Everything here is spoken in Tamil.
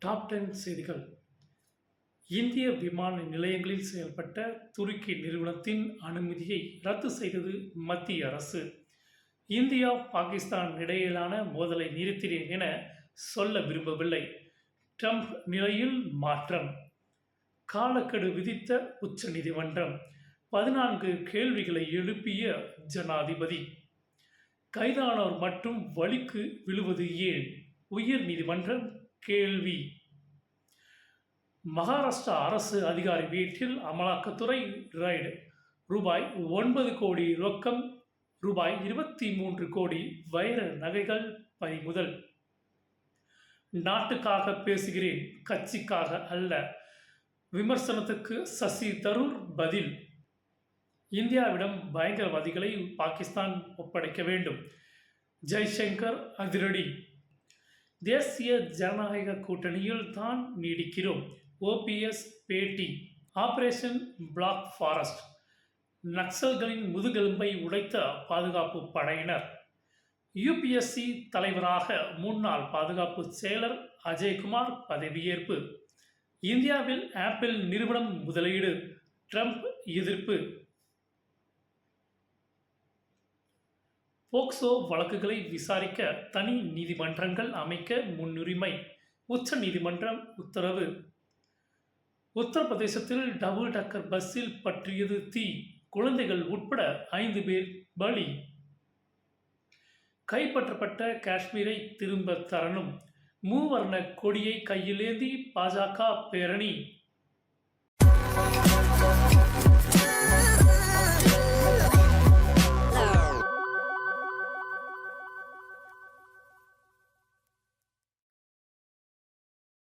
டாப் 10 செய்திகள். இந்திய விமான நிலையங்களில் செயல்பட்ட துருக்கி நிறுவனத்தின் அனுமதியை ரத்து செய்தது மத்திய அரசு. இந்தியா, பாகிஸ்தான் இடையிலான மோதலை நிறுத்தினேன் என சொல்ல விரும்பவில்லை. ட்ரம்ப் நிலையில் மாற்றம். காலக்கெடு விதித்த உச்சநீதிமன்றம். 14 கேள்விகளை எழுப்பிய ஜனாதிபதி. கைதானோர் மட்டும் வழிக்கு விழுவது ஏன்? உயர் நீதிமன்றம் கேள்வி. மகாராஷ்டிரா அரசு அதிகாரி வீட்டில் அமலாக்கத்துறை ரைடு. ரூபாய் 9 கோடி ரொக்கம், ரூபாய் 23 கோடி வைர நகைகள் பறிமுதல். நாட்டுக்காக பேசுகிறேன், கட்சிக்காக அல்ல. விமர்சனத்துக்கு சசி தரூர் பதில். இந்தியாவிடம் பயங்கரவாதிகளை பாகிஸ்தான் ஒப்படைக்க வேண்டும். ஜெய்சங்கர் அதிரடி. தேசிய ஜனநாயக கூட்டணியில் தான் நீடிக்கிறோம். ஓபிஎஸ் பேட்டி. Operation black forest. நக்சல்களின் முதுகெலும்பை உடைத்த பாதுகாப்பு படையினர். யுபிஎஸ்சி தலைவராக முன்னாள் பாதுகாப்பு செயலர் அஜய்குமார் பதவியேற்பு. இந்தியாவில் ஆப்பிள் நிறுவனம் முதலீடு. ட்ரம்ப் எதிர்ப்பு. போக்சோ வழக்குகளை விசாரிக்க தனி நீதிமன்றங்கள் அமைக்க முன்னுரிமை. உச்ச நீதிமன்றம் உத்தரவு. உத்தரப்பிரதேசத்தில் டபுள் டக்கர் பஸ்ஸில் பற்றியது தீ. குழந்தைகள் உட்பட 5 பேர் பலி. கைப்பற்றப்பட்ட காஷ்மீரை திரும்ப தரணும். மூவர்ண கொடியை கையிலேந்தி பாஜக பேரணி.